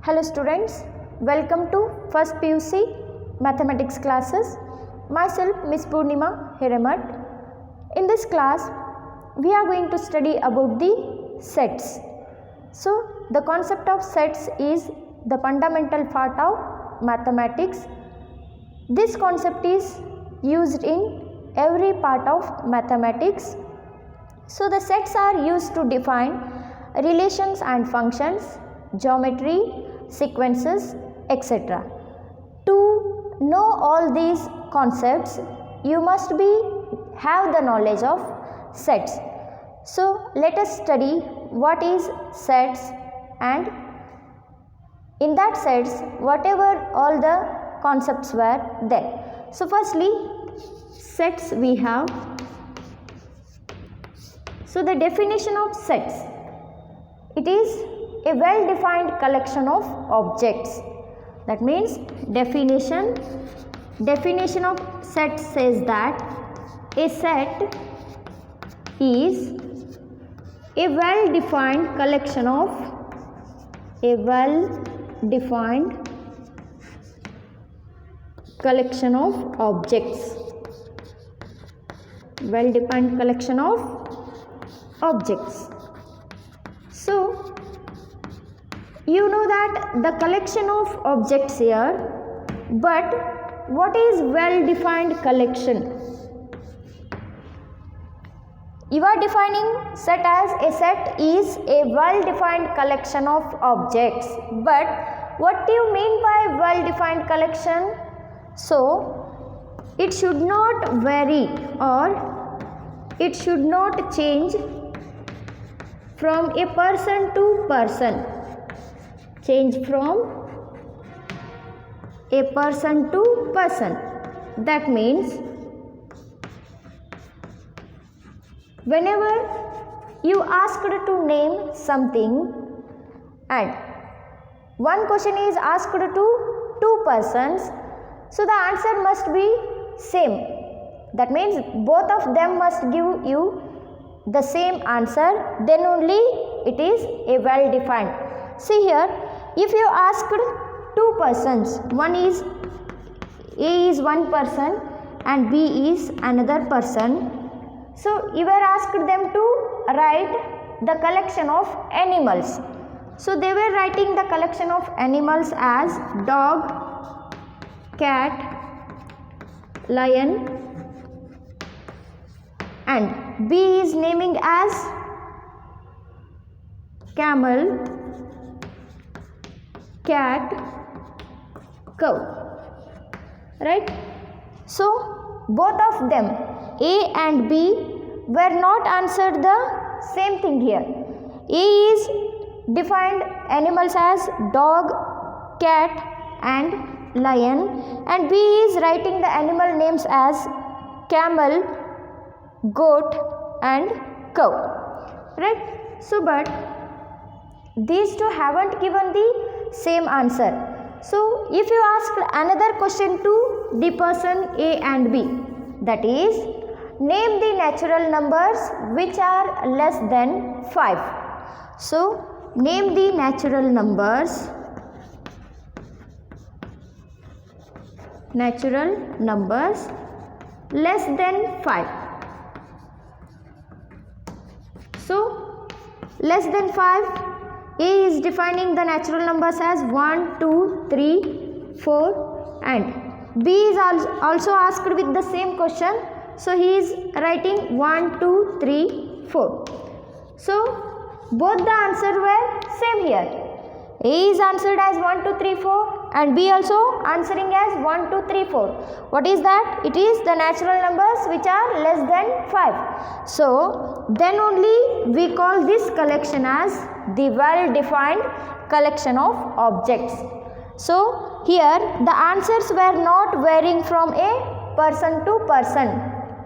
Hello students, welcome to first PUC mathematics classes. Myself Miss Purnima Hiramat. In this class, we are going to study about the sets. So, the concept of sets is the fundamental part of mathematics. This concept is used in every part of mathematics. So, the sets are used to define relations and functions, geometry, sequences, etc. To know all these concepts, you must have the knowledge of sets. So let us study what is sets, and in that sets whatever all the concepts were there. So firstly, sets we have. So the definition of sets, it is a well-defined collection of objects. That means definition of set says that a set is a well-defined collection of objects. Well-defined collection of objects. So you know that the collection of objects here, but what is well-defined collection? You are defining set as a set is a well-defined collection of objects, but what do you mean by well-defined collection? So it should not vary or it should not change from a person to person. Change from a person to person. That means whenever you asked to name something and one question is asked to two persons, so the answer must be same. That means both of them must give you the same answer, then only it is a well defined. See here, if you asked two persons, one is A is one person and B is another person, so you were asked them to write the collection of animals. So they were writing the collection of animals as dog, cat, lion, and B is naming as camel, cat, cow, right? So both of them, A and B, were not answered the same thing here. A is defined animals as dog, cat and lion, and B is writing the animal names as camel, goat and cow, right? So but these two haven't given the same answer. So if you ask another question to the person A and B, that is, name the natural numbers which are less than 5. So name the natural numbers less than 5. So less than 5, A is defining the natural numbers as 1, 2, 3, 4 and B is also asked with the same question. So he is writing 1, 2, 3, 4. So both the answer were same here. A is answered as 1, 2, 3, 4 and B also answering as 1, 2, 3, 4. What is that? It is the natural numbers which are less than 5. So then only we call this collection as the well-defined collection of objects. So here the answers were not varying from a person to person.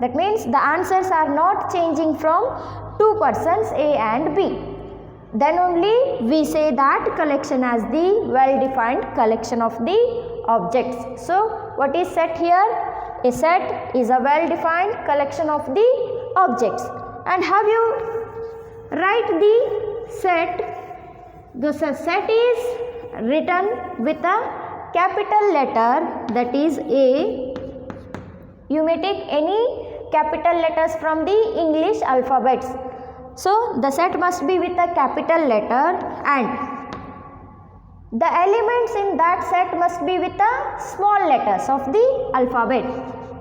That means the answers are not changing from two persons A and B. Then only we say that collection as the well-defined collection of the objects. So what is set here? A set is a well-defined collection of the objects. And have you write the set? The set is written with a capital letter, that is A. You may take any capital letters from the English alphabets. So the set must be with a capital letter and the elements in that set must be with the small letters of the alphabet.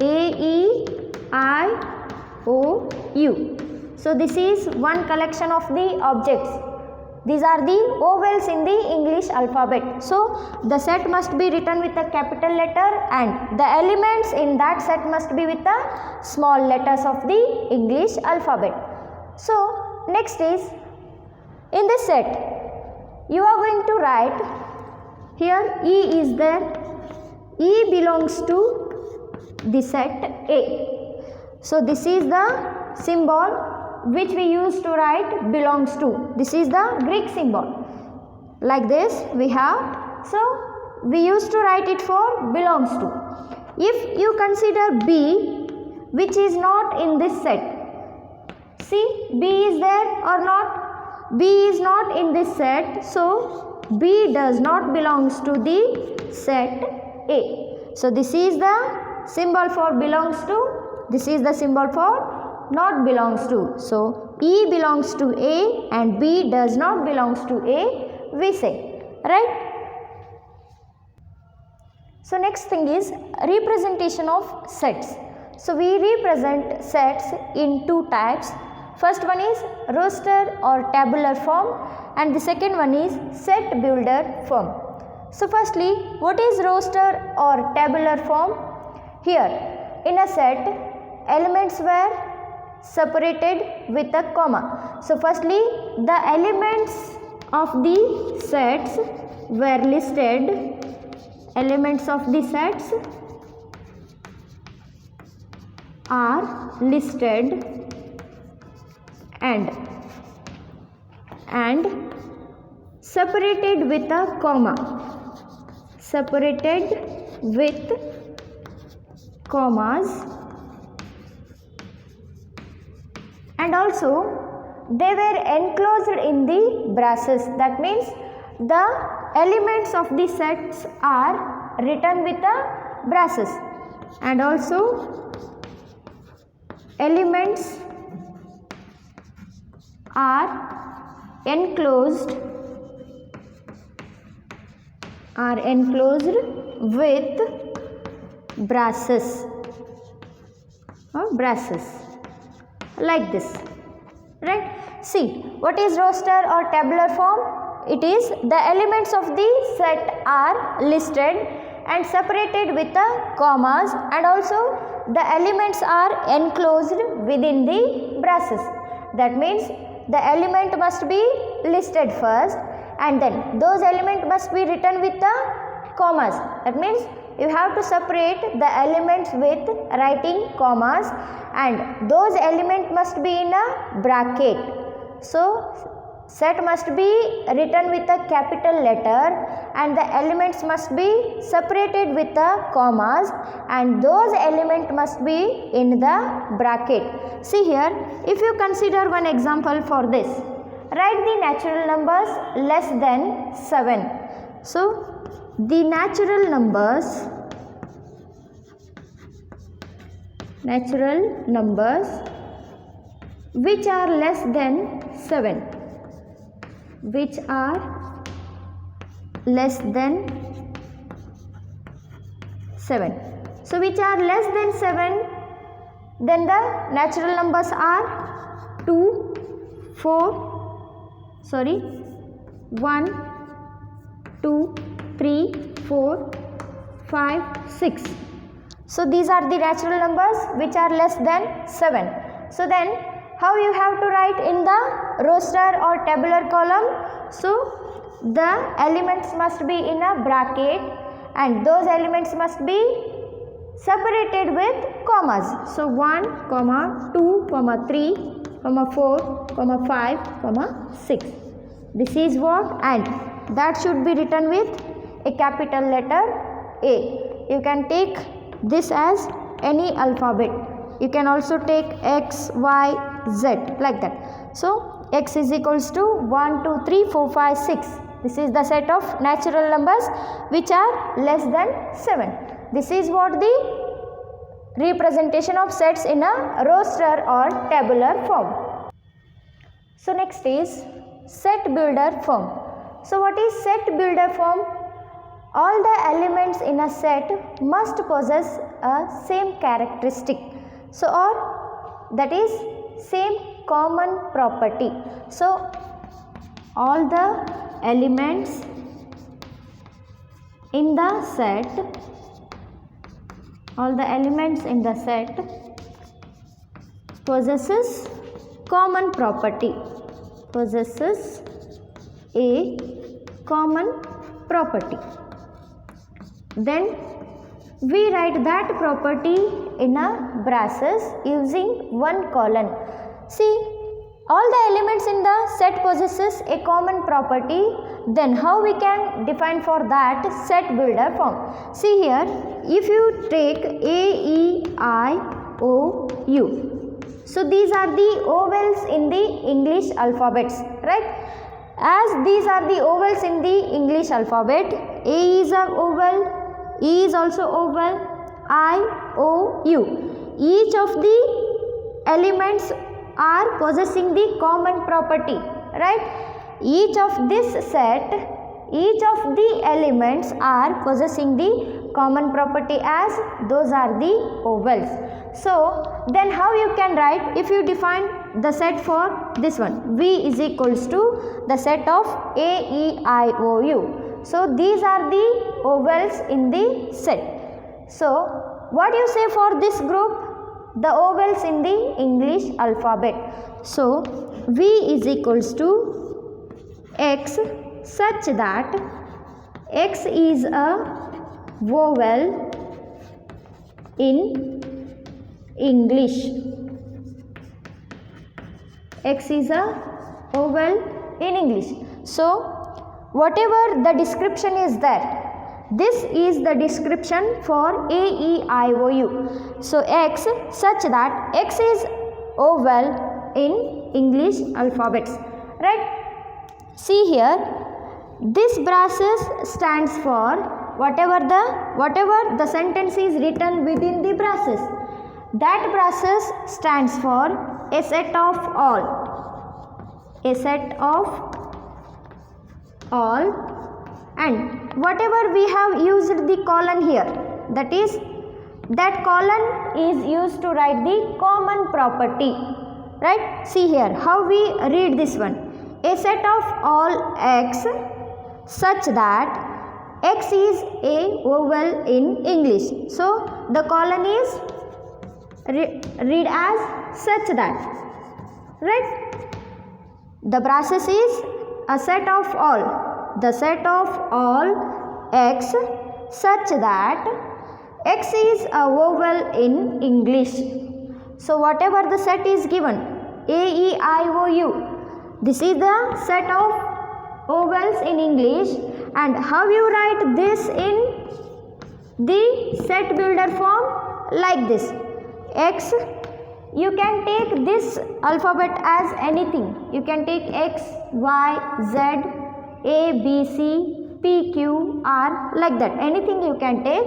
A, E, I, O, U. So this is one collection of the objects. These are the vowels in the English alphabet. So the set must be written with a capital letter and the elements in that set must be with the small letters of the English alphabet. So next is, in this set you are going to write, here E is there. E belongs to the set A. So this is the symbol which we use to write belongs to. This is the Greek symbol. Like this we have. So we used to write it for belongs to. If you consider B, which is not in this set. See, B is there or not? B is not in this set. So B does not belongs to the set A. So this is the symbol for belongs to. This is the symbol for not belongs to. So E belongs to A and B does not belongs to A, we say, right? So next thing is representation of sets. So we represent sets in two types. First one is roster or tabular form and the second one is set builder form. So firstly, what is roster or tabular form? Here in a set, elements were separated with a comma. So firstly, the elements of the sets were listed. Elements of the sets are listed and separated with a comma. Separated with commas. And also they were enclosed in the braces. That means the elements of the sets are written with the braces. And also elements are enclosed with braces or braces. Like this, right? See, what is roster or tabular form? It is the elements of the set are listed and separated with the commas and also the elements are enclosed within the braces. That means the element must be listed first and then those elements must be written with the commas. That means you have to separate the elements with writing commas and those elements must be in a bracket. So set must be written with a capital letter and the elements must be separated with the commas and those elements must be in the bracket. See here, if you consider one example for this, write the natural numbers less than 7. So the natural numbers which are less than 7, which are less than 7. So which are less than 7, then the natural numbers are 1, 2, 3, 4, 5, 6. So these are the natural numbers which are less than 7. So then how you have to write in the roster or tabular column? So the elements must be in a bracket and those elements must be separated with commas. So 1, 2, 3, 4, 5, 6. This is what, and that should be written with a capital letter A. You can take this as any alphabet. You can also take X, Y, Z like that. So X is equals to 1, 2, 3, 4, 5, 6. This is the set of natural numbers which are less than 7. This is what the representation of sets in a roster or tabular form. So next is set builder form. So what is set builder form? All the elements in a set must possess a same characteristic. So or that is same common property. So all the elements in the set, possesses common property, possesses a common property. Then we write that property in a braces using one colon. See, all the elements in the set possesses a common property. Then how we can define for that set builder form? See here, if you take A, E, I, O, U. So these are the vowels in the English alphabets, right? As these are the vowels in the English alphabet, A is a vowel, E is also vowel, I, O, U. Each of the elements are possessing the common property, right? Each of this set, each of the elements are possessing the common property as those are the vowels. So then how you can write if you define the set for this one? V is equals to the set of A, E, I, O, U. So these are the vowels in the set. So what do you say for this group? The vowels in the English alphabet. So V is equals to X such that X is a vowel in English. X is a vowel in English. So whatever the description is there, this is the description for A, E, I, O, U. So X such that X is vowel in English alphabets, right? See here, this braces stands for whatever the sentence is written within the braces. That braces stands for a set of all. A set of all, and whatever we have used the colon here, that is, that colon is used to write the common property, right? See here how we read this one. A set of all X such that X is a vowel in English. So the colon is read as such that, right? The braces is a set of all. The set of all X such that X is a vowel in English. So whatever the set is given, A, E, I, O, U, this is the set of vowels in English. And how you write this in the set builder form? Like this. X, you can take this alphabet as anything. You can take X, Y, Z, A, B, C, P, Q, R, like that. Anything you can take.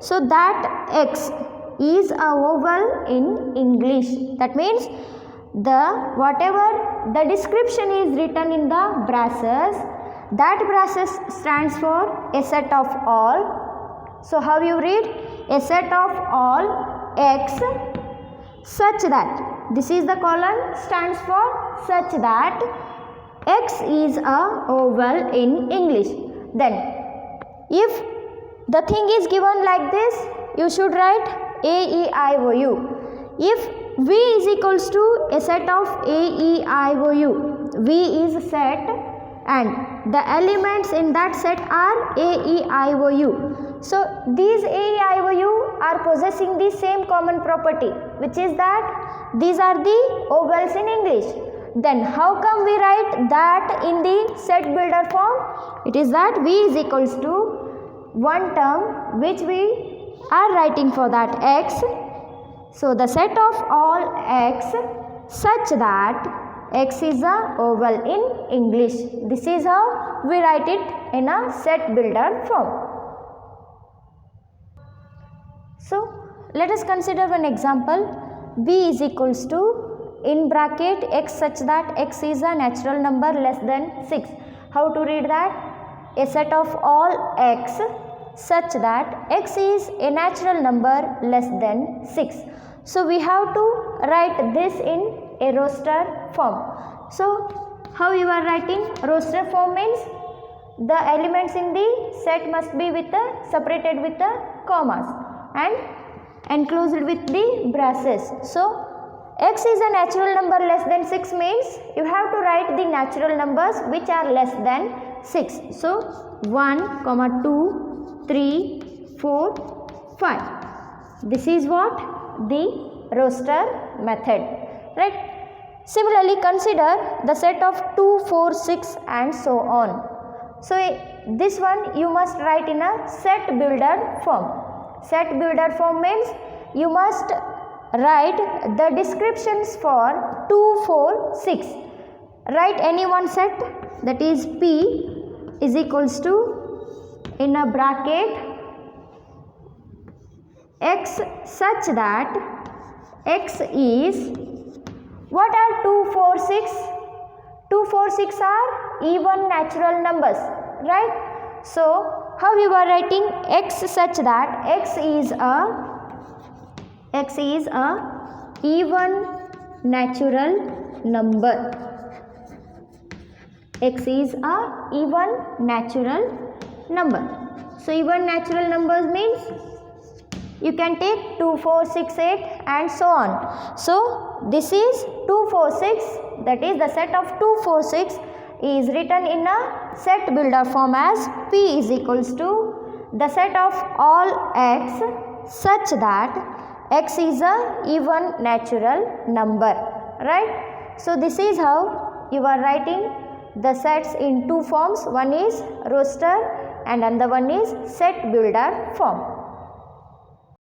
So that X is a vowel in English. That means whatever the description is written in the braces, that braces stands for a set of all. So how you read? A set of all X such that, this is the colon, stands for such that X is a vowel in English. Then if the thing is given like this, you should write A, E, I, O, U. If V is equals to a set of A, E, I, O, U, V is a set and the elements in that set are A, E, I, O, U. So these A, E, I, O, U are possessing the same common property, which is that these are the vowels in English. Then how come we write that in the set builder form? It is that V is equals to one term which we are writing for that X. So the set of all X such that X is a oval in English. This is how we write it in a set builder form. So let us consider one example. B is equals to, in bracket, x such that x is a natural number less than 6. How to read that? A set of all x such that x is a natural number less than 6. So we have to write this in a roster form. So how you are writing? Roster form means the elements in the set must be separated with the commas and enclosed with the braces. So x is a natural number less than 6 means you have to write the natural numbers which are less than 6. So 1, 2, 3, 4, 5. This is what? The roster method, right? Similarly, consider the set of 2, 4, 6 and so on. So this one you must write in a set builder form. Set builder form means you must write the descriptions for 2, 4, 6. Write any one set, that is P is equals to, in a bracket, x such that x is, what are 2, 4, 6? 2, 4, 6 are even natural numbers, right? So how you are writing? X such that x is a even natural number. X is a even natural number. So even natural numbers means you can take 2, 4, 6, 8 and so on. So this is 2, 4, 6, that is the set of 2, 4, 6 is written in a set builder form as P is equals to the set of all x such that x is a even natural number, right? So this is how you are writing the sets in two forms. One is roster and another one is set builder form.